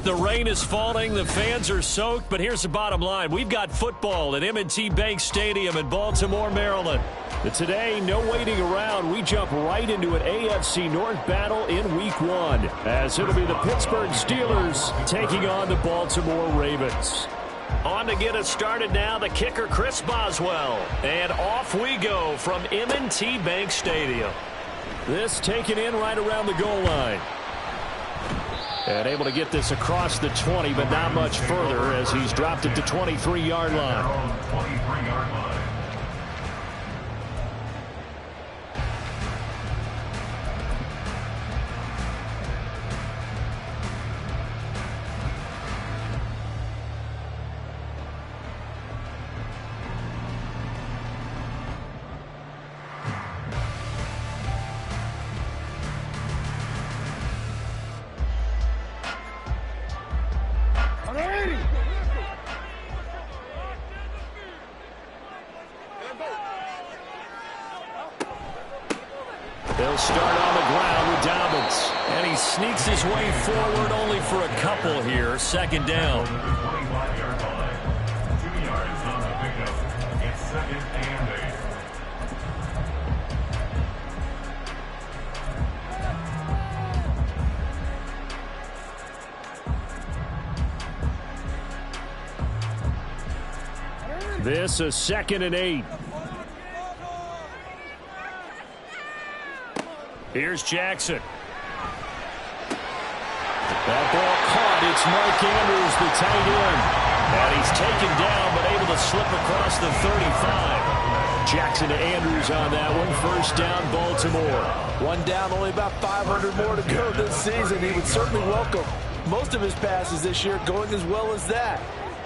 The rain is falling, the fans are soaked, but here's the bottom line. We've got football at M&T Bank Stadium in Baltimore, Maryland. But today, no waiting around. We jump right into an AFC North battle in Week 1, as it'll be the Pittsburgh Steelers taking on the Baltimore Ravens. On to get us started now, the kicker Chris Boswell. And off we go from M&T Bank Stadium. This taken in right around the goal line. And able to get this across the 20, but not much further as he's dropped it to 23-yard line. They'll start on the ground with Dobbins. And he sneaks his way forward only for a couple here. Second down. This is 2nd and 8. Here's Jackson. That ball caught. It's Mark Andrews, the tight end. And he's taken down, but able to slip across the 35. Jackson to Andrews on that one. First down, Baltimore. One down, only about 500 more to go this season. He would certainly welcome most of his passes this year going as well as that.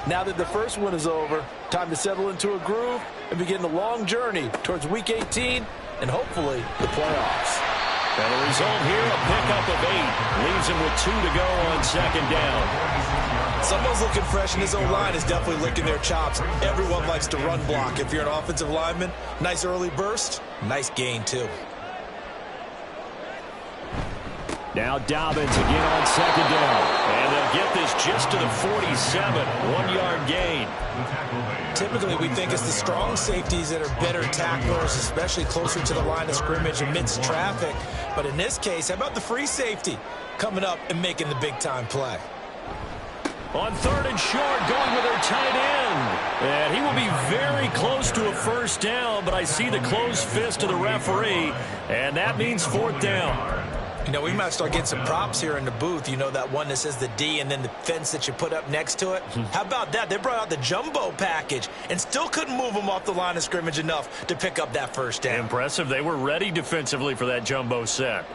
Now that the first one is over, time to settle into a groove and begin the long journey towards Week 18 and hopefully the playoffs. And the result here, a pickup of 8. Leaves him with 2 to go on second down. Someone's looking fresh, and his O-line is definitely licking their chops. Everyone likes to run block. If you're an offensive lineman, nice early burst, nice gain, too. Now Dobbins again on second down. And they'll get this just to the 47. 1-yard gain. Typically, we think it's the strong safeties that are better tacklers, especially closer to the line of scrimmage amidst traffic. But in this case, how about the free safety coming up and making the big-time play? On 3rd and short, going with their tight end. And he will be very close to a first down, but I see the closed fist of the referee, and that means 4th down. You know, we might start getting some props here in the booth. You know, that one that says the D and then the fence that you put up next to it? How about that? They brought out the jumbo package and still couldn't move them off the line of scrimmage enough to pick up that first down. Impressive. They were ready defensively for that jumbo set.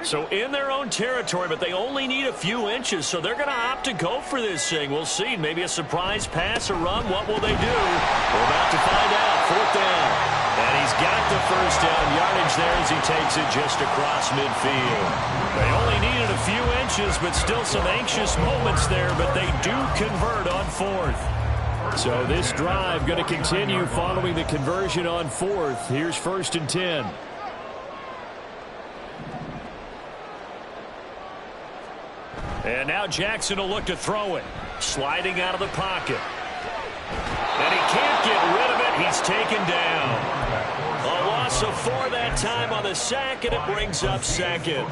So in their own territory, but they only need a few inches, so they're going to opt to go for this thing. We'll see. Maybe a surprise pass or run. What will they do? We're about to find out. 4th down. And he's got the first down yardage there as he takes it just across midfield. They only needed a few inches, but still some anxious moments there, but they do convert on 4th. So this drive going to continue following the conversion on 4th. Here's 1st and 10. And now Jackson will look to throw it. Sliding out of the pocket. And he can't get rid of it. He's taken down. A loss So for that time on the sack, and it brings up second.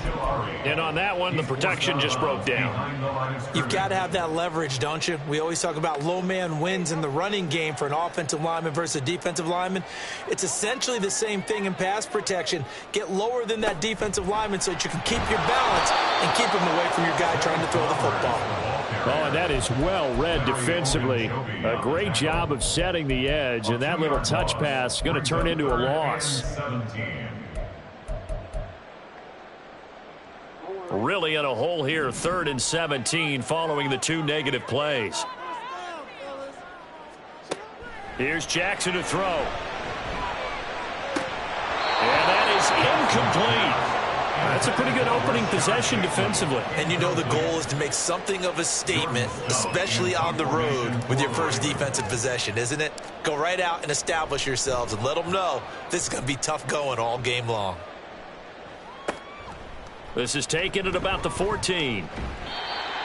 And on that one, the protection just broke down. You've got to have that leverage, don't you? We always talk about low man wins in the running game for an offensive lineman versus a defensive lineman. It's essentially the same thing in pass protection. Get lower than that defensive lineman so that you can keep your balance and keep him away from your guy trying to throw the football. Oh, and that is well read defensively. A great job of setting the edge, and that little touch pass is going to turn into a loss. Really in a hole here, 3rd and 17 following the 2 negative plays. Here's Jackson to throw. And that is incomplete. That's a pretty good opening possession defensively. And you know the goal is to make something of a statement, especially on the road with your first defensive possession, isn't it? Go right out and establish yourselves and let them know this is going to be tough going all game long. This is taken at about the 14.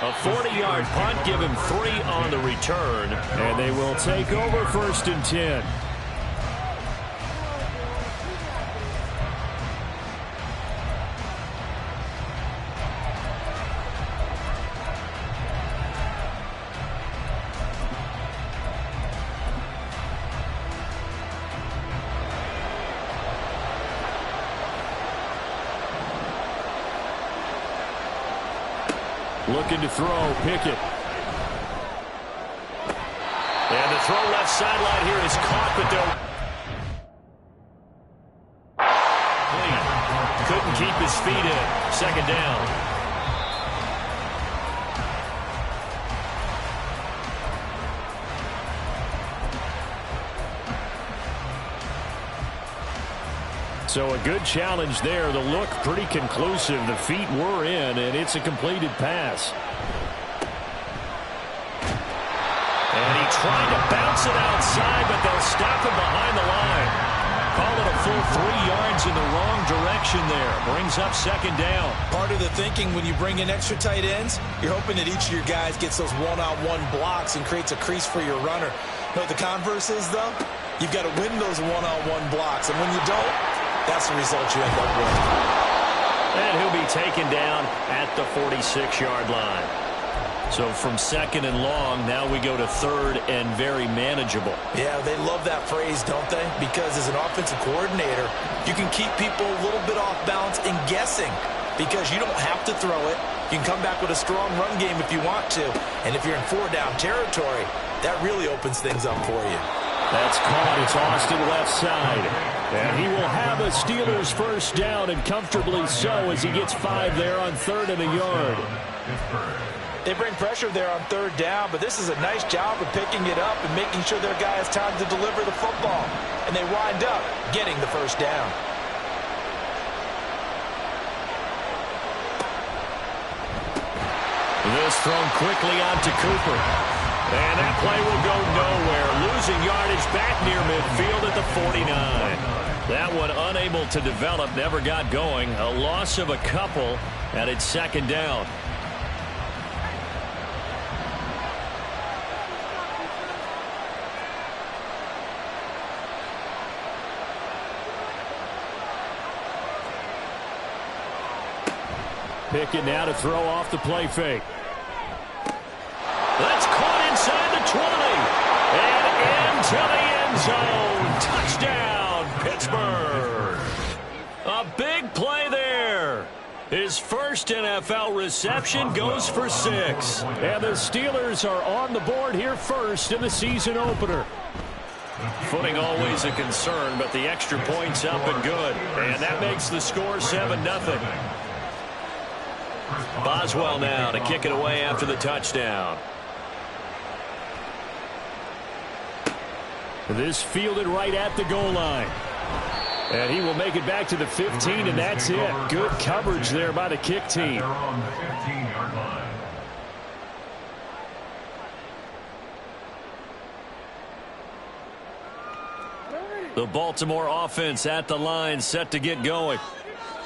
A 40-yard punt, give him 3 on the return, and they will take over 1st and 10. Looking to throw, Pickett. And the throw left sideline here is caught, but couldn't keep his feet in. 2nd down. So a good challenge there. The look pretty conclusive. The feet were in, and it's a completed pass. And he tried to bounce it outside, but they'll stop him behind the line. Call it a full 3 yards in the wrong direction there. Brings up 2nd down. Part of the thinking when you bring in extra tight ends, you're hoping that each of your guys gets those one-on-one blocks and creates a crease for your runner. You know what the converse is, though? You've got to win those one-on-one blocks, and when you don't, that's the result you end up with. And he'll be taken down at the 46-yard line. So from 2nd and long, now we go to 3rd and very manageable. Yeah, they love that phrase, don't they? Because as an offensive coordinator, you can keep people a little bit off balance and guessing because you don't have to throw it. You can come back with a strong run game if you want to. And if you're in 4-down territory, that really opens things up for you. That's caught. It's Austin left side. And he will have a Steelers 1st down, and comfortably so as he gets 5 there on 3rd and a yard. They bring pressure there on 3rd down, but this is a nice job of picking it up and making sure their guy has time to deliver the football. And they wind up getting the 1st down. This thrown quickly onto Cooper. And that play will go nowhere. Losing yardage back near midfield at the 49. That one unable to develop, never got going. A loss of a couple, and it's 2nd down. Pickett now to throw off the play fake. That's caught inside the 20. And into the end zone. Touchdown, Pittsburgh. A big play there. His first NFL reception goes for 6. And the Steelers are on the board here first in the season opener. Footing always a concern, but the extra point's up and good. And that makes the score 7-0. Boswell now to kick it away after the touchdown. This fielded right at the goal line. And he will make it back to the 15, and that's it. Good coverage there by the kick team. The Baltimore offense at the line, set to get going.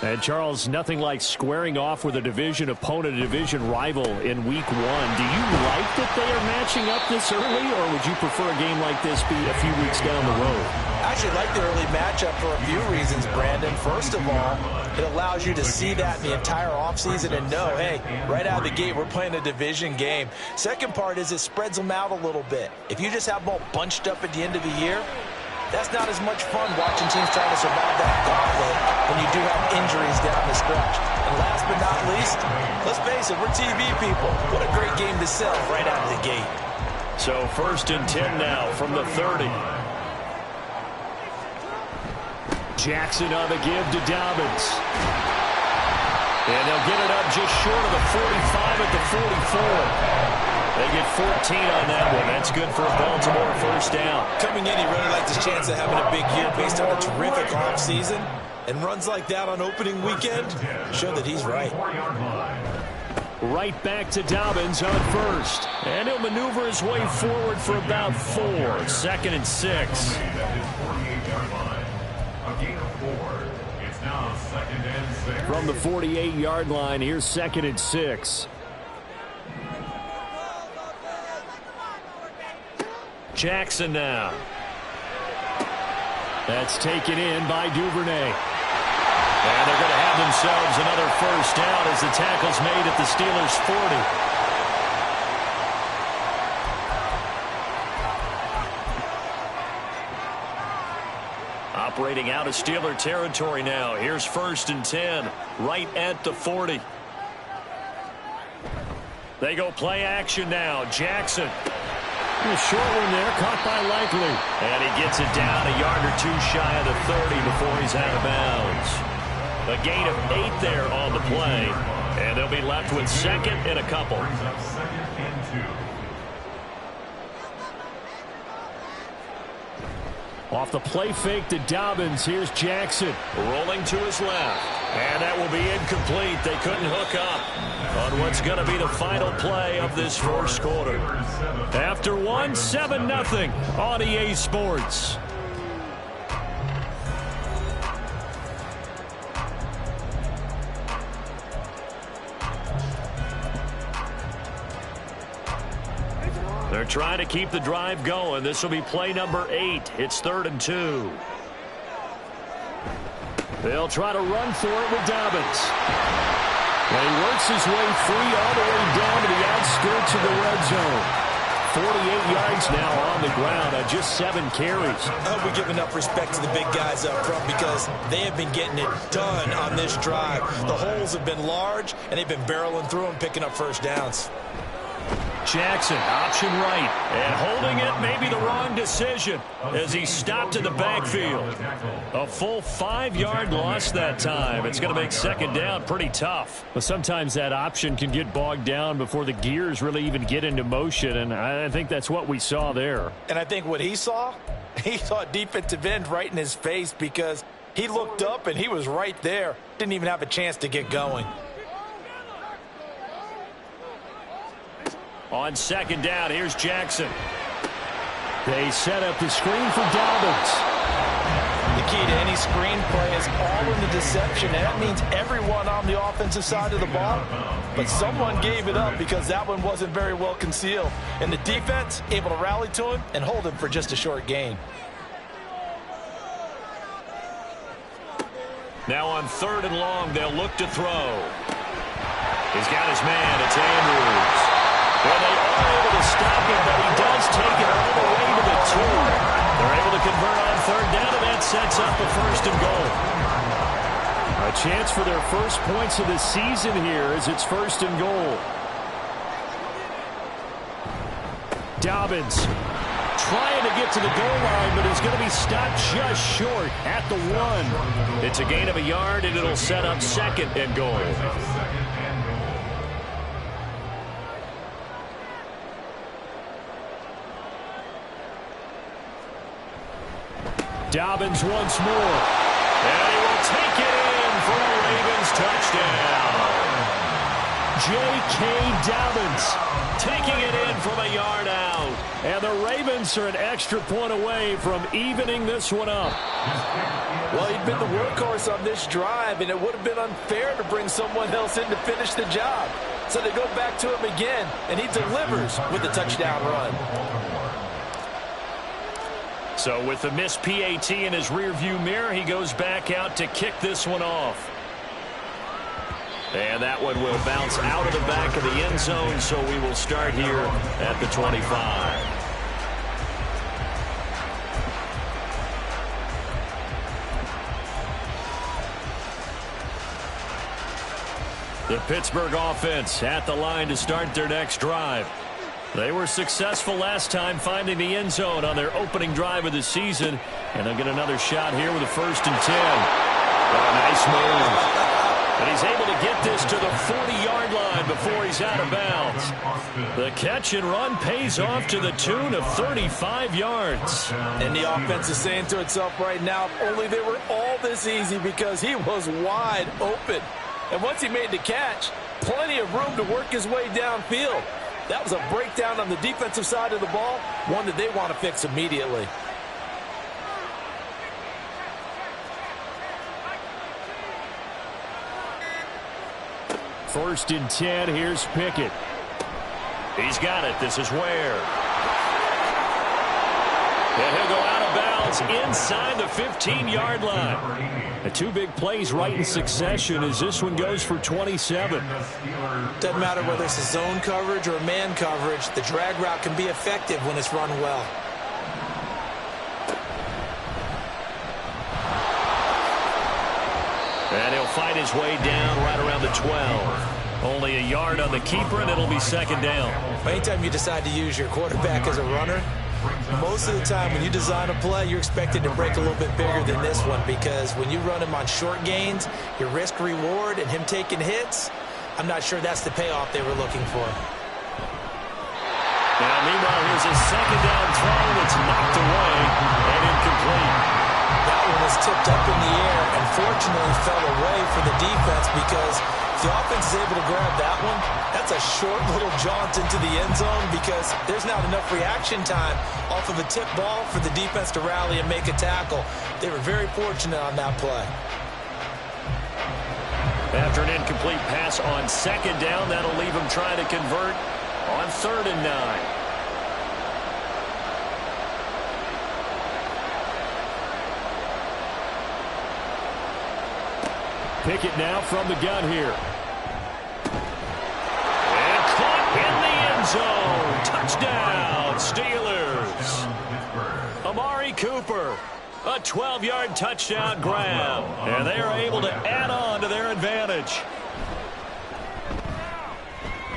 And, Charles, nothing like squaring off with a division opponent, a division rival in Week 1. Do you like that they are matching up this early, or would you prefer a game like this be a few weeks down the road? I actually like the early matchup for a few reasons, Brandon. First of all, it allows you to see that in the entire offseason and know, hey, right out of the gate, we're playing a division game. Second part is it spreads them out a little bit. If you just have them all bunched up at the end of the year, that's not as much fun watching teams trying to survive that gauntlet when you do have injuries down the stretch. And last but not least, let's face it, we're TV people. What a great game to sell right out of the gate. So 1st and 10 now from the 30. Jackson on the give to Dobbins. And they'll get it up just short of the 45 at the 44. They get 14 on that one. That's good for a Baltimore first down. Coming in, he really likes his chance of having a big year based on a terrific offseason. And runs like that on opening weekend show that he's right. Right back to Dobbins on first. And he'll maneuver his way forward for about 4. 2nd and 6. From the 48-yard line, here's 2nd and 6. Jackson now. That's taken in by Duvernay. And they're going to have themselves another first down as the tackle's made at the Steelers' 40. Operating out of Steeler territory now. Here's 1st and 10, right at the 40. They go play action now. Jackson. A short one there, caught by Likely. And he gets it down a yard or 2 shy of the 30 before he's out of bounds. A gain of 8 there on the play. And they'll be left with 2nd and a couple. Off the play fake to Dobbins, here's Jackson. Rolling to his left. And that will be incomplete. They couldn't hook up on what's going to be the final play of this first quarter. After 1, 7-0 on EA Sports. They're trying to keep the drive going. This will be play number 8. It's 3rd and 2. They'll try to run for it with Dobbins. And he works his way free all the way down to the outskirts of the red zone. 48 yards now on the ground on just 7 carries. I hope we give enough respect to the big guys up front because they have been getting it done on this drive. The holes have been large, and they've been barreling through them, picking up first downs. Jackson, option right, and holding it may be the wrong decision as he stopped in the backfield. A full 5-yard loss that time. It's going to make 2nd down pretty tough. But sometimes that option can get bogged down before the gears really even get into motion, and I think that's what we saw there. And I think what he saw defensive end right in his face because he looked up and he was right there. Didn't even have a chance to get going. On 2nd down, here's Jackson. They set up the screen for Dobbins. The key to any screen play is all in the deception, and that means everyone on the offensive side of the ball. But someone gave it up because that one wasn't very well concealed. And the defense able to rally to him and hold him for just a short gain. Now on 3rd and long, they'll look to throw. He's got his man. It's Andrews. Well, they are able to stop him, but he does take it all the way to the 2. They're able to convert on 3rd down, and that sets up a 1st and goal. A chance for their first points of the season here as it's 1st and goal. Dobbins trying to get to the goal line, but he's going to be stopped just short at the 1. It's a gain of a yard, and it'll set up 2nd and goal. Dobbins once more. And he will take it in for a Ravens touchdown. J.K. Dobbins taking it in from a yard out. And the Ravens are an extra point away from evening this one up. Well, he'd been the workhorse on this drive, and it would have been unfair to bring someone else in to finish the job. So they go back to him again, and he delivers with a touchdown run. So with the missed PAT in his rearview mirror, he goes back out to kick this one off. And that one will bounce out of the back of the end zone, so we will start here at the 25. The Pittsburgh offense at the line to start their next drive. They were successful last time finding the end zone on their opening drive of the season, and they'll get another shot here with a 1st and 10. Oh, nice move. And he's able to get this to the 40-yard line before he's out of bounds. The catch and run pays off to the tune of 35 yards. And the offense is saying to itself right now, if only they were all this easy, because he was wide open. And once he made the catch, plenty of room to work his way downfield. That was a breakdown on the defensive side of the ball, one that they want to fix immediately. First and 10, here's Pickett. He's got it. This is Ware. And he'll go out of bounds inside the 15-yard line. The 2 big plays right in succession as this one goes for 27. Doesn't matter whether it's a zone coverage or a man coverage, the drag route can be effective when it's run well. And he'll fight his way down right around the 12. Only a yard on the keeper, and it'll be 2nd down. Anytime you decide to use your quarterback as a runner, most of the time when you design a play, you're expected to break a little bit bigger than this one, because when you run him on short gains, your risk-reward and him taking hits, I'm not sure that's the payoff they were looking for. Now, meanwhile, here's a 2nd down throw that's knocked away and incomplete. That one was tipped up in the air and fortunately fell away for the defense, because if the offense is able to grab that one, that's a short little jaunt into the end zone, because there's not enough reaction time off of a tip ball for the defense to rally and make a tackle. They were very fortunate on that play. After an incomplete pass on 2nd down, that'll leave him trying to convert on 3rd and 9. Pickett now from the gun here. And caught in the end zone. Touchdown, Steelers. Amari Cooper, a 12-yard touchdown grab. And they are able to add on to their advantage.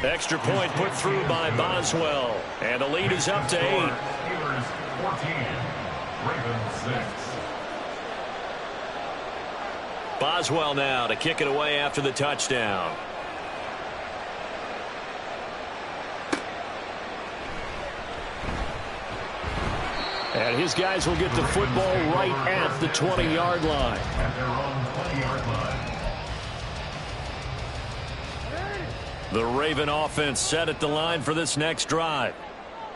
Extra point put through by Boswell. And the lead is up to 8. Steelers 14, Ravens 6. Boswell now to kick it away after the touchdown. And his guys will get the football right at the 20-yard line. At their own 20-yard line. The Raven offense set at the line for this next drive.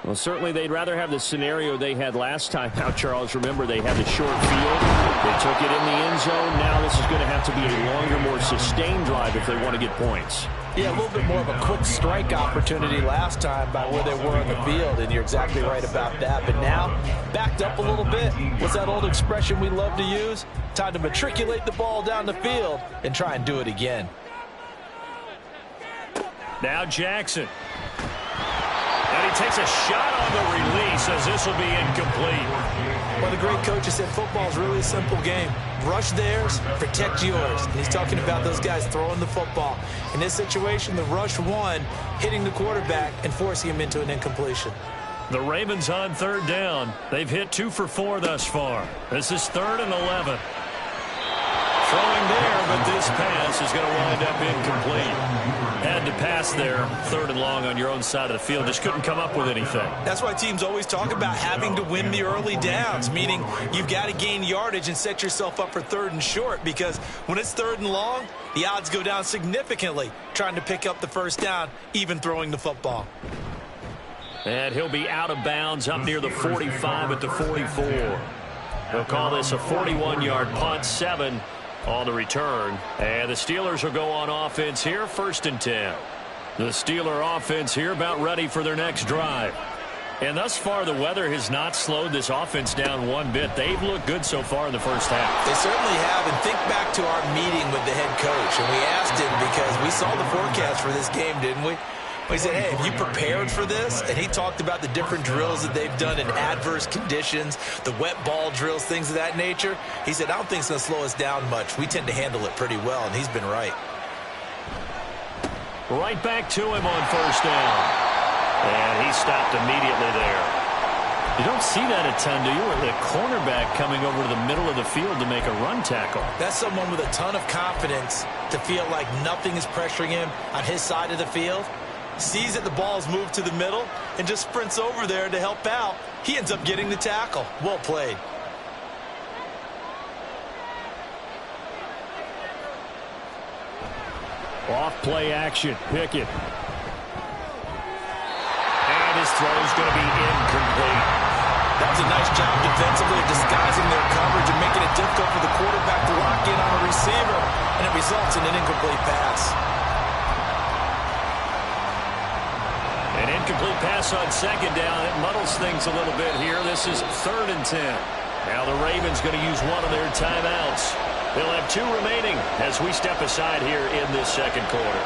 Well, certainly they'd rather have the scenario they had last time. Now, Charles, remember, they had the short field. They took it in the end zone. Now this is going to have to be a longer, more sustained drive if they want to get points. Yeah, a little bit more of a quick strike opportunity last time by where they were on the field, and you're exactly right about that. But now, backed up a little bit. What's that old expression we love to use? Time to matriculate the ball down the field and try and do it again. Now Jackson. And he takes a shot on the release as this will be incomplete. Well, the great coach has said football is really a simple game. Rush theirs, protect yours. And he's talking about those guys throwing the football. In this situation, the rush won, hitting the quarterback and forcing him into an incompletion. The Ravens on 3rd down. They've hit 2 for 4 thus far. This is 3rd and 11. Throwing there, but this pass is going to wind up incomplete. Had to pass there, 3rd and long on your own side of the field. Just couldn't come up with anything. That's why teams always talk about having to win the early downs, meaning you've got to gain yardage and set yourself up for 3rd and short, because when it's 3rd and long, the odds go down significantly trying to pick up the 1st down, even throwing the football. And he'll be out of bounds up near the 45 at the 44. They'll call this a 41-yard punt, 7 on the return. And the Steelers will go on offense here, 1st and 10. The Steeler offense here about ready for their next drive. And thus far, the weather has not slowed this offense down one bit. They've looked good so far in the first half. They certainly have. And think back to our meeting with the head coach. And we asked him because we saw the forecast for this game, didn't we? We said, hey, have you prepared for this? And he talked about the different drills that they've done in adverse conditions, the wet ball drills, things of that nature. He said, I don't think it's going to slow us down much. We tend to handle it pretty well, and he's been right. Right back to him on first down. And he stopped immediately there. You don't see that a ton, do you? Or the cornerback coming over to the middle of the field to make a run tackle. That's someone with a ton of confidence to feel like nothing is pressuring him on his side of the field. Sees that the ball's moved to the middle and just sprints over there to help out. He ends up getting the tackle. Well played. Off play action. Pickett. And his throw is going to be incomplete. That was a nice job defensively of disguising their coverage and making it difficult for the quarterback to lock in on a receiver. And it results in an incomplete pass. An incomplete pass on second down. It muddles things a little bit here. This is 3rd and 10. Now the Ravens going to use one of their timeouts. They'll have 2 remaining as we step aside here in this second quarter.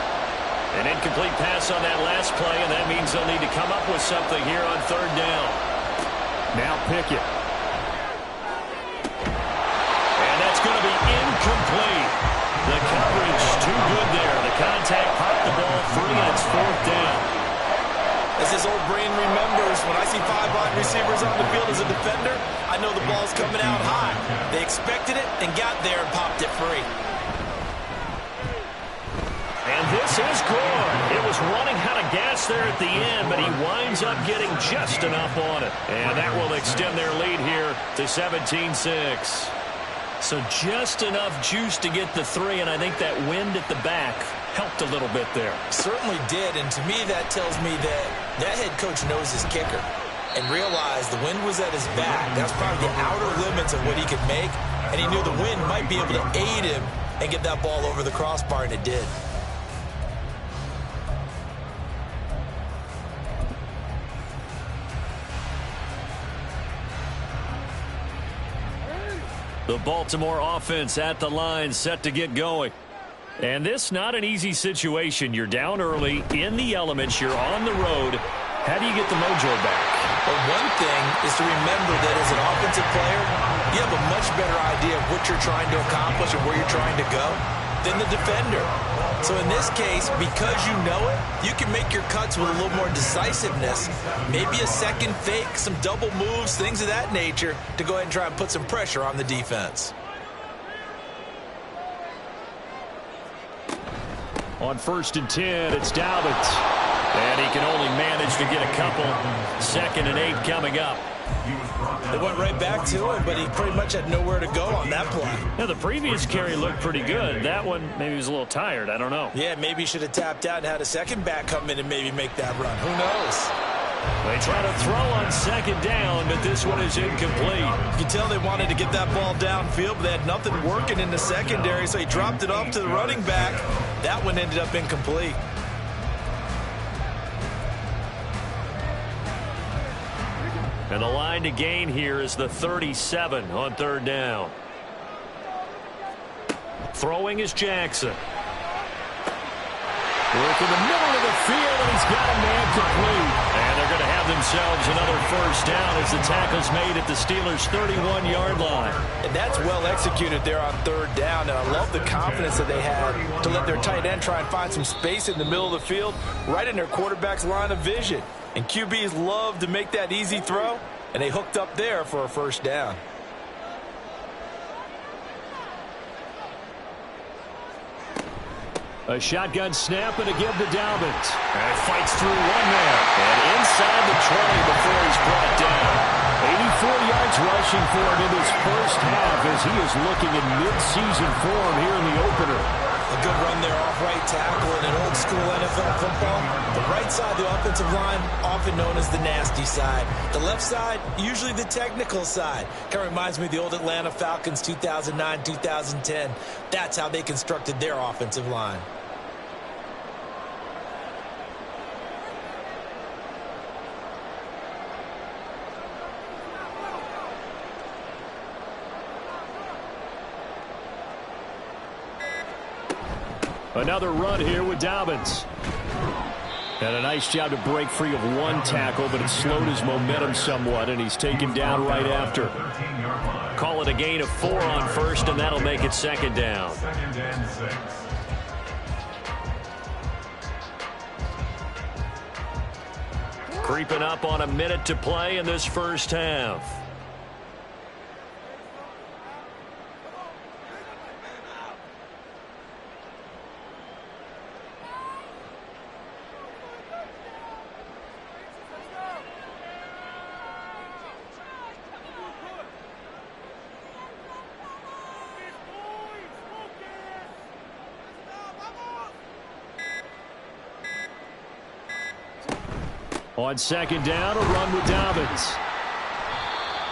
An incomplete pass on that last play, and that means they'll need to come up with something here on 3rd down. Now Pickett. And that's going to be incomplete. The coverage too good there. The contact popped the ball free, and it's 4th down. As his old brain remembers, when I see 5 wide receivers on the field as a defender, I know the ball's coming out high. They expected it and got there and popped it free. And this is good. It was running out of gas there at the end, but he winds up getting just enough on it. And that will extend their lead here to 17-6. So just enough juice to get the 3, and I think that wind at the back helped a little bit there. Certainly did, and to me that tells me that that head coach knows his kicker and realized the wind was at his back. That's probably the outer limits of what he could make, and he knew the wind might be able to aid him and get that ball over the crossbar, and it did. The Baltimore offense at the line, set to get going. And this not an easy situation. You're down early, in the elements, you're on the road. How do you get the mojo back? Well, one thing is to remember that as an offensive player, you have a much better idea of what you're trying to accomplish and where you're trying to go than the defender. So in this case, because you know it, you can make your cuts with a little more decisiveness. Maybe a second fake, some double moves, things of that nature to go ahead and try and put some pressure on the defense. On 1st and 10, it's Dalvin. And he can only manage to get a couple. 2nd and 8 coming up. They went right back to him, but he pretty much had nowhere to go on that play. Yeah, the previous carry looked pretty good. That one, maybe he was a little tired. I don't know. Yeah, maybe he should have tapped out and had a second back come in and maybe make that run. Who knows? They try to throw on 2nd down, but this one is incomplete. You can tell they wanted to get that ball downfield, but they had nothing working in the secondary, so he dropped it off to the running back. That one ended up incomplete. And the line to gain here is the 37 on 3rd down. Throwing is Jackson. Work in the middle of the field, and he's got a man complete. And they're going to have themselves another 1st down as the tackle's made at the Steelers' 31-yard line. And that's well executed there on 3rd down, and I love the confidence that they had to let their tight end try and find some space in the middle of the field, right in their quarterback's line of vision. And QBs love to make that easy throw, and they hooked up there for a 1st down. A shotgun snap and a give to Dalvin. And fights through one man. And inside the 20 before he's brought down. 84 yards rushing for him in his first half as he is looking in mid-season form here in the opener. A good run there off right tackle in an old school NFL football. The right side of the offensive line, often known as the nasty side. The left side, usually the technical side. Kind of reminds me of the old Atlanta Falcons 2009-2010. That's how they constructed their offensive line. Another run here with Dobbins. And a nice job to break free of one tackle, but it slowed his momentum somewhat, and he's taken down right after. Call it a gain of 4 on first, and that'll make it second down. Second and 6. Creeping up on a minute to play in this first half. On second down, a run with Dobbins.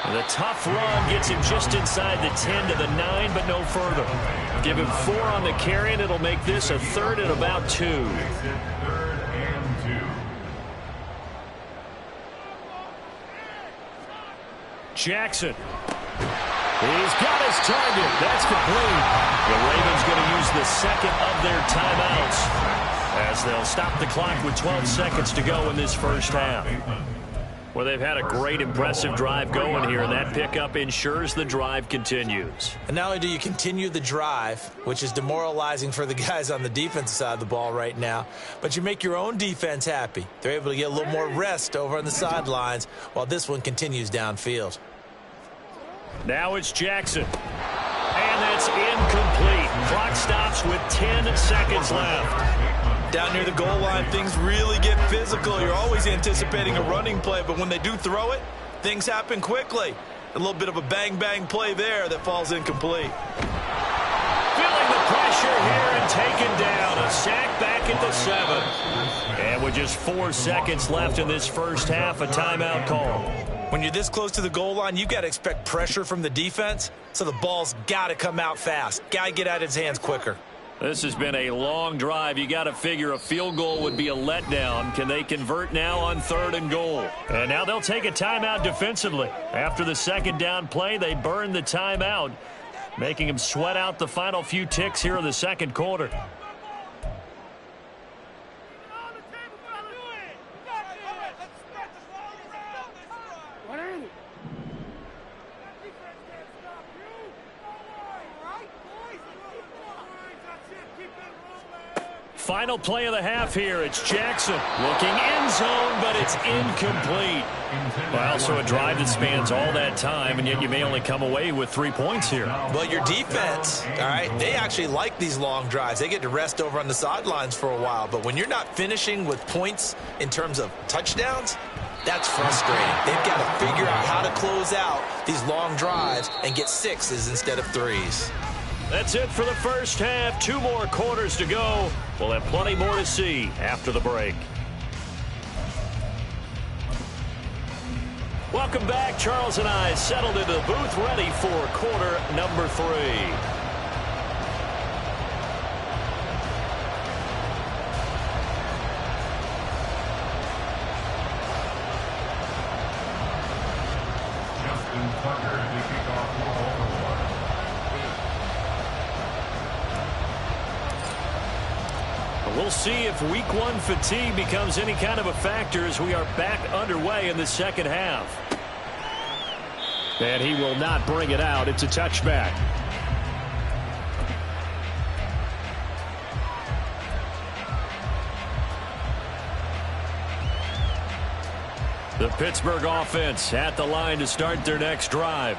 And the tough run gets him just inside the 10 to the 9, but no further. Give him 4 on the carry, and it'll make this a third and about 2. Third and 2. Jackson. He's got his target. That's complete. The Ravens going to use the second of their timeouts as they'll stop the clock with 12 seconds to go in this first half. Well, they've had a great, impressive drive going here, and that pickup ensures the drive continues. And not only do you continue the drive, which is demoralizing for the guys on the defensive side of the ball right now, but you make your own defense happy. They're able to get a little more rest over on the sidelines while this one continues downfield. Now it's Jackson. And that's incomplete. Clock stops with 10 seconds left. Down near the goal line, things really get physical. You're always anticipating a running play, but when they do throw it, things happen quickly. A little bit of a bang-bang play there that falls incomplete. Feeling the pressure here and taken down. A sack back at the 7. And with just 4 seconds left in this first half, a timeout call. When you're this close to the goal line, you've got to expect pressure from the defense, so the ball's got to come out fast. Got to get out of his hands quicker. This has been a long drive. You got to figure a field goal would be a letdown. Can they convert now on 3rd and goal? And now they'll take a timeout defensively. After the second down play, they burn the timeout, making them sweat out the final few ticks here in the second quarter. Final play of the half here. It's Jackson looking end zone, but it's incomplete. Well, so a drive that spans all that time, and yet you may only come away with 3 points here. Well, your defense, all right, they actually like these long drives. They get to rest over on the sidelines for a while. But when you're not finishing with points in terms of touchdowns, that's frustrating. They've got to figure out how to close out these long drives and get 6s instead of 3s. That's it for the first half. 2 more quarters to go. We'll have plenty more to see after the break. Welcome back. Charles and I settled into the booth, ready for quarter number 3. We'll see if week 1 fatigue becomes any kind of a factor as we are back underway in the second half. And he will not bring it out. It's a touchback. The Pittsburgh offense at the line to start their next drive.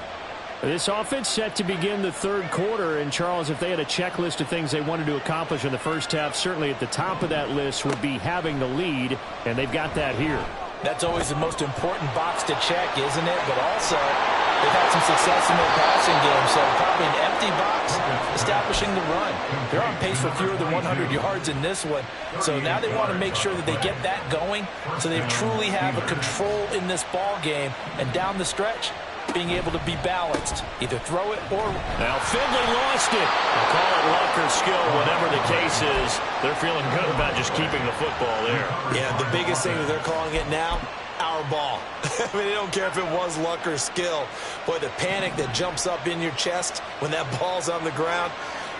This offense set to begin the third quarter, and Charles, if they had a checklist of things they wanted to accomplish in the first half, certainly at the top of that list would be having the lead, and they've got that here. That's always the most important box to check, isn't it? But also, they've had some success in their passing game, so probably an empty box establishing the run. They're on pace for fewer than 100 yards in this one, so now they want to make sure that they get that going so they truly have a control in this ball game, and down the stretch, being able to be balanced. Either throw it or... Now Finley lost it. They'll call it luck or skill, whatever the case is. They're feeling good about just keeping the football there. Yeah, the biggest thing that they're calling it now, our ball. I mean, they don't care if it was luck or skill. Boy, the panic that jumps up in your chest when that ball's on the ground,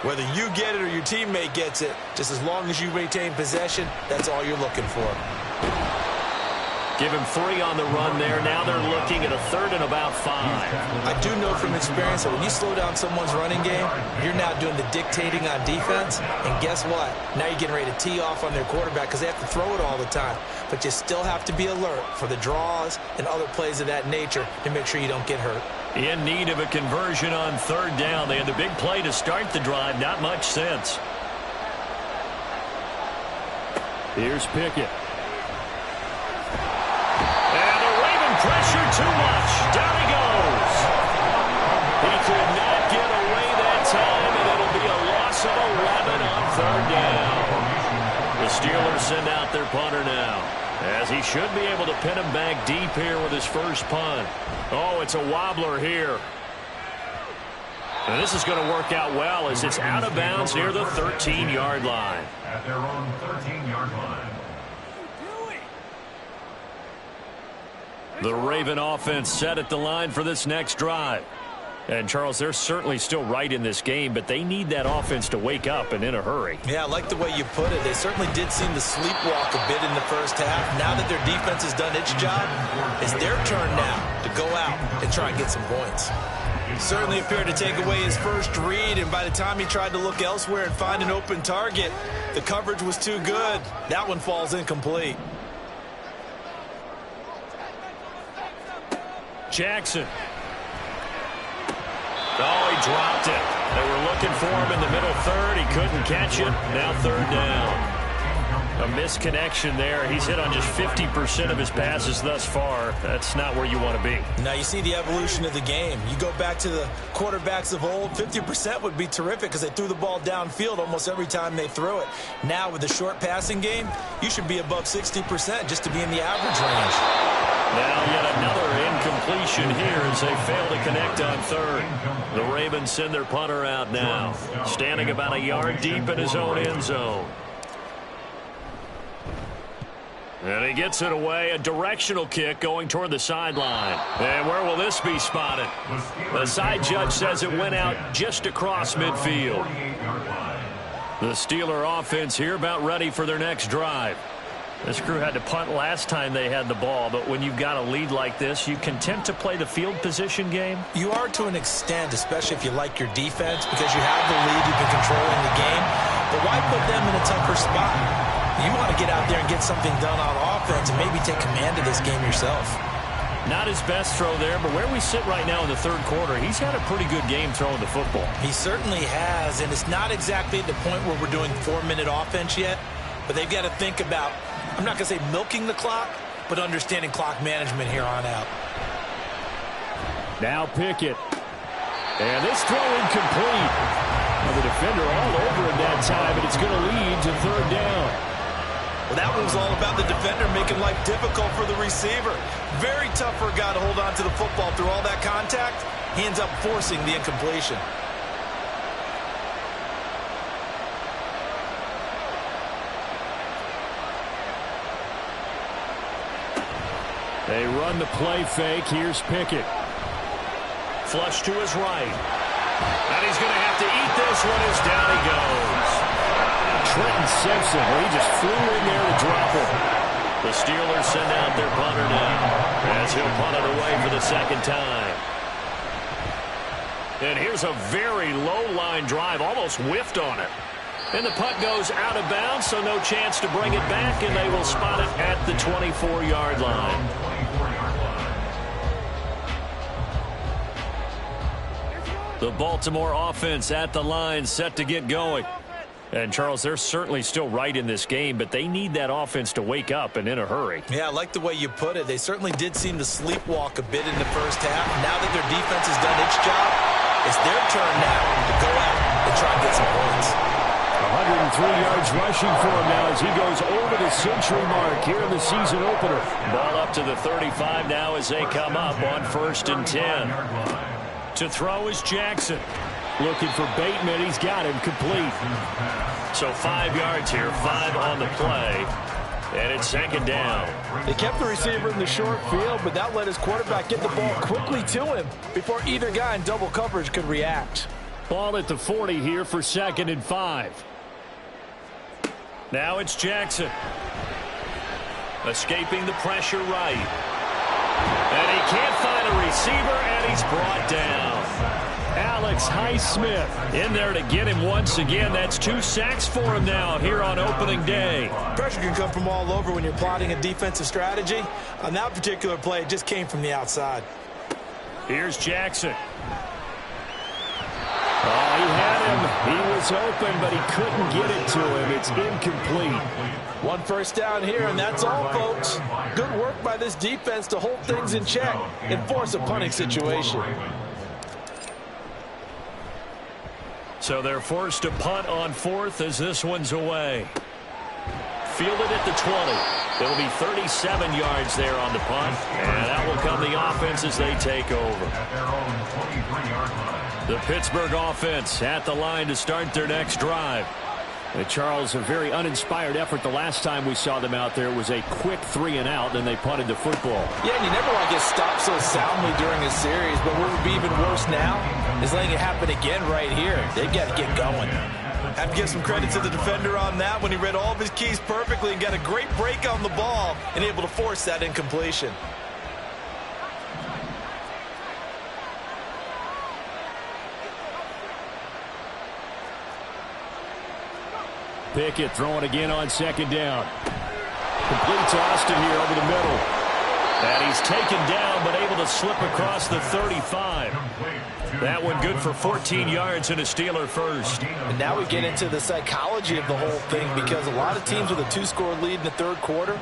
Whether you get it or your teammate gets it, just as long as you retain possession, that's all you're looking for. Give him 3 on the run there. Now they're looking at a 3rd and about 5. I do know from experience that when you slow down someone's running game, you're now doing the dictating on defense. And guess what? Now you're getting ready to tee off on their quarterback because they have to throw it all the time. But you still have to be alert for the draws and other plays of that nature to make sure you don't get hurt. In need of a conversion on 3rd down. They had the big play to start the drive. Not much sense. Here's Pickett. Pressure too much. Down he goes. He could not get away that time, and it'll be a loss of 11 on 3rd down. The Steelers send out their punter now, as he should be able to pin him back deep here with his first punt. Oh, it's a wobbler here. And this is going to work out well as it's out of bounds near the 13-yard line. At their own 13-yard line. The Raven offense set at the line for this next drive. And, Charles, they're certainly still right in this game, but they need that offense to wake up and in a hurry. Yeah, I like the way you put it. They certainly did seem to sleepwalk a bit in the first half. Now that their defense has done its job, it's their turn now to go out and try and get some points. Certainly appeared to take away his first read, and by the time he tried to look elsewhere and find an open target, the coverage was too good. That one falls incomplete. Jackson. Oh, he dropped it. They were looking for him in the middle 3rd. He couldn't catch it. Now 3rd down. A misconnection there. He's hit on just 50% of his passes thus far. That's not where you want to be. Now you see the evolution of the game. You go back to the quarterbacks of old, 50% would be terrific because they threw the ball downfield almost every time they threw it. Now with the short passing game, you should be above 60% just to be in the average range. Now yet another incompletion here as they fail to connect on 3rd. The Ravens send their punter out now, standing about a yard deep in his own end zone. And he gets it away, a directional kick going toward the sideline. And where will this be spotted? The side judge says it went out just across midfield. The Steeler offense here about ready for their next drive. This crew had to punt last time they had the ball, but when you've got a lead like this, you content to play the field position game? You are to an extent, especially if you like your defense, because you have the lead, you've been controlling the game. But why put them in a tougher spot? You want to get out there and get something done on offense and maybe take command of this game yourself. Not his best throw there, but where we sit right now in the 3rd quarter, he's had a pretty good game throwing the football. He certainly has, and it's not exactly at the point where we're doing 4-minute offense yet, but they've got to think about, I'm not going to say milking the clock, but understanding clock management here on out. Now Pickett. And this throw incomplete. Well, the defender all over it that time, and it's going to lead to 3rd down. Well, that one was all about the defender making life difficult for the receiver. Very tough for a guy to hold on to the football through all that contact. He ends up forcing the incompletion. They run the play fake. Here's Pickett. Flush to his right. And he's going to have to eat this one as down he goes. Trenton Simpson, well, he just flew in there to drop him. The Steelers send out their punter now as he'll punt it away for the 2nd time. And here's a very low-line drive, almost whiffed on it. And the punt goes out of bounds, so no chance to bring it back, and they will spot it at the 24-yard line. The Baltimore offense at the line, set to get going. And, Charles, they're certainly still right in this game, but they need that offense to wake up and in a hurry. Yeah, I like the way you put it. They certainly did seem to sleepwalk a bit in the first half. Now that their defense has done its job, it's their turn now to go out and try and get some points. 103 yards rushing for him now as he goes over the century mark here in the season opener. Ball up to the 35 now as they come up on 1st and 10. To throw is Jackson. Looking for Bateman. He's got him complete. So 5 yards here, 5 on the play. And it's 2nd down. They kept the receiver in the short field, but that let his quarterback get the ball quickly to him before either guy in double coverage could react. Ball at the 40 here for 2nd and 5. Now it's Jackson. Escaping the pressure right. And he can't find a receiver, and he's brought down. Alex Highsmith in there to get him once again. That's 2 sacks for him now here on opening day. Pressure can come from all over when you're plotting a defensive strategy. On that particular play, it just came from the outside. Here's Jackson. Oh, he had him. He was open, but he couldn't get it to him. It's incomplete. 1 first down here, and that's all, folks. Good work by this defense to hold things in check and force a punting situation. So they're forced to punt on 4th as this one's away. Fielded at the 20. It'll be 37 yards there on the punt, and that will come the offense as they take over. At their own 23-yard line. The Pittsburgh offense at the line to start their next drive. Charles, a very uninspired effort the last time we saw them out there was a quick 3-and-out, then they punted the football. Yeah, and you never want to get stopped so soundly during a series, but what would be even worse now is letting it happen again right here. They've got to get going. Have to give some credit to the defender on that when he read all of his keys perfectly and got a great break on the ball and able to force that incompletion. Pickett throwing again on 2nd down. Complete to Austin here over the middle. And he's taken down but able to slip across the 35. That one good for 14 yards and a Steeler first. And now we get into the psychology of the whole thing, because a lot of teams with a 2-score lead in the 3rd quarter,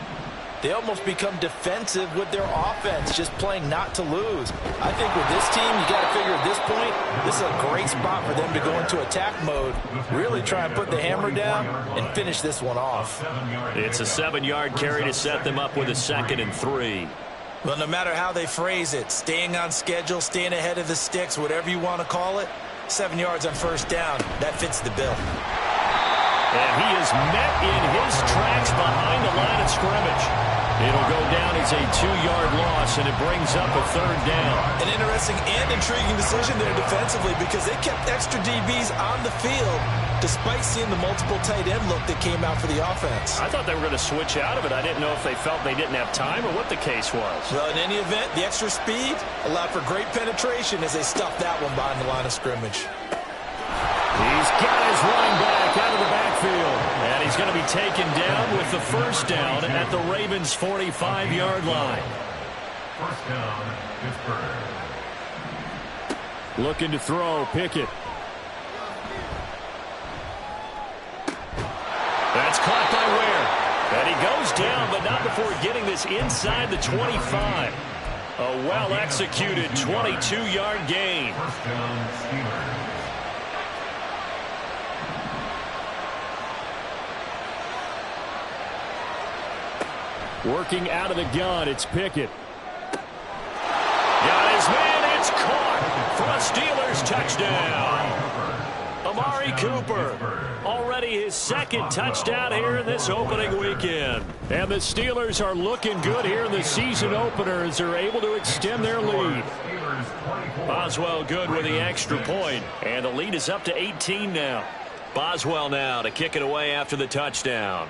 they almost become defensive with their offense, just playing not to lose. I think with this team, you got to figure at this point, this is a great spot for them to go into attack mode, really try and put the hammer down and finish this one off. It's a 7-yard carry to set them up with a 2nd and 3. Well, no matter how they phrase it, staying on schedule, staying ahead of the sticks, whatever you want to call it, 7 yards on 1st down, that fits the bill. And he is met in his tracks behind the line of scrimmage. It'll go down as a 2-yard loss, and it brings up a 3rd down. An interesting and intriguing decision there defensively, because they kept extra DBs on the field despite seeing the multiple tight end look that came out for the offense. I thought they were going to switch out of it. I didn't know if they felt they didn't have time or what the case was. Well, in any event, the extra speed allowed for great penetration as they stuffed that one behind the line of scrimmage. He's got his running back out of the backfield. And he's going to be taken down with the 1st down at the Ravens' 45-yard line. 1st down, Pittsburgh. Looking to throw, Pickett. That's caught by Ware. And he goes down, but not before getting this inside the 25. A well-executed 22-yard gain. 1st down, Steelers. Working out of the gun, it's Pickett. Got his man, it's caught for a Steelers touchdown. Amari Cooper, already his 2nd touchdown here in this opening weekend. And the Steelers are looking good here in the season opener as they're able to extend their lead. Boswell good with the extra point, and the lead is up to 18 now. Boswell now to kick it away after the touchdown.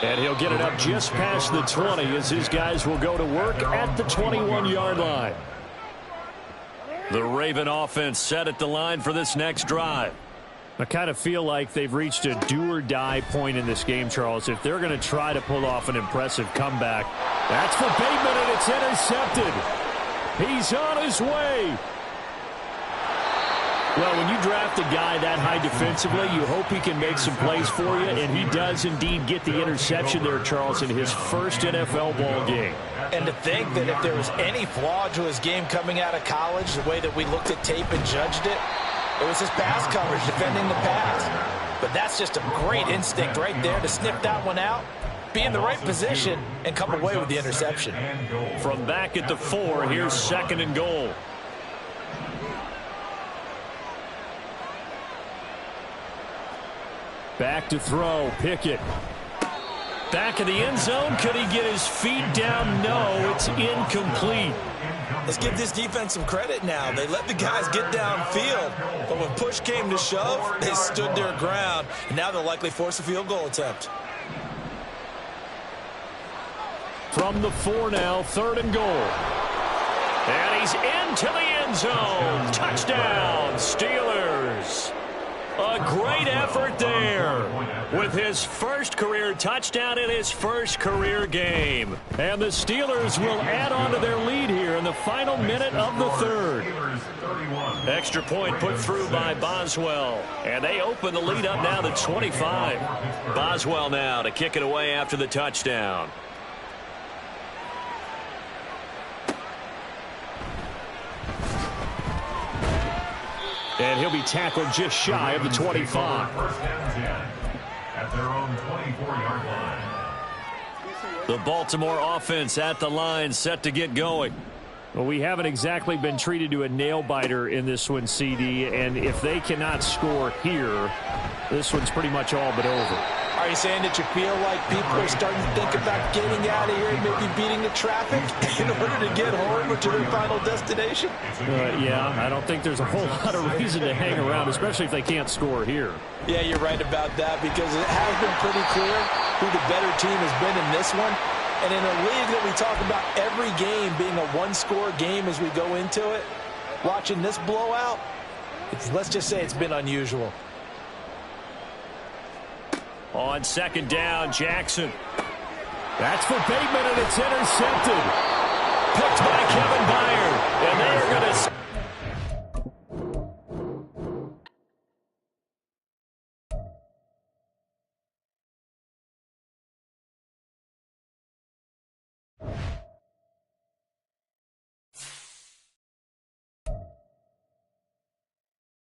And he'll get it up just past the 20 as his guys will go to work at the 21-yard line. The Raven offense set at the line for this next drive. I kind of feel like they've reached a do-or-die point in this game, Charles. If they're going to try to pull off an impressive comeback, that's for Bateman, and it's intercepted. He's on his way. Well, when you draft a guy that high defensively, you hope he can make some plays for you, and he does indeed get the interception there, Charles, in his first NFL ball game. And to think that if there was any flaw to his game coming out of college, the way that we looked at tape and judged it, it was his pass coverage, defending the pass. But that's just a great instinct right there to sniff that one out, be in the right position, and come away with the interception. From back at the 4, here's 2nd and goal. Back to throw, Pickett. Back in the end zone. Could he get his feet down? No, it's incomplete. Let's give this defense some credit now. They let the guys get downfield, but when push came to shove, they stood their ground, and now they'll likely force a field goal attempt. From the 4 now, 3rd and goal. And he's into the end zone. Touchdown, Steelers. A great effort there with his first career touchdown in his first career game. And the Steelers will add on to their lead here in the final minute of the 3rd. Extra point put through by Boswell. And they open the lead up now to 25. Boswell now to kick it away after the touchdown. And he'll be tackled just shy of the 25. First and 10 at their own 24-yard line. The Baltimore offense at the line, set to get going. Well, we haven't exactly been treated to a nail-biter in this one, CD, and if they cannot score here, this one's pretty much all but over. Are you saying that you feel like people are starting to think about getting out of here and maybe beating the traffic in order to get home or to their final destination? Yeah, I don't think there's a whole lot of reason to hang around, especially if they can't score here. Yeah, you're right about that, because it has been pretty clear who the better team has been in this one. And in a league that we talk about every game being a one-score game as we go into it, watching this blowout, let's just say it's been unusual. On 2nd down, Jackson. That's for Bateman, and it's intercepted. Picked by Kevin